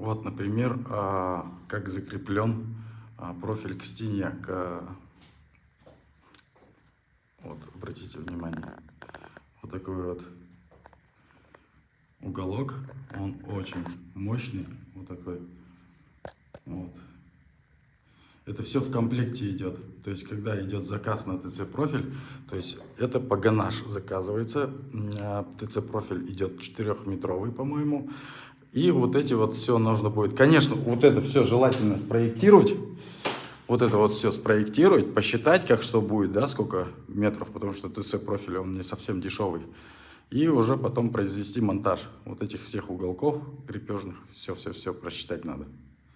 Вот, например, как закреплен профиль к стене. Вот, обратите внимание, вот такой вот уголок, он очень мощный, вот такой. Вот. Это все в комплекте идет. То есть, когда идет заказ на ТЦ-профиль, то есть это погонаж заказывается. ТЦ-профиль идет 4-метровый, по-моему. И вот эти вот все нужно будет. Конечно, вот это все желательно спроектировать. Вот это вот все спроектировать, посчитать, как что будет, да, сколько метров, потому что ТЦ-профиль, он не совсем дешевый. И уже потом произвести монтаж вот этих всех уголков крепежных. Все просчитать надо.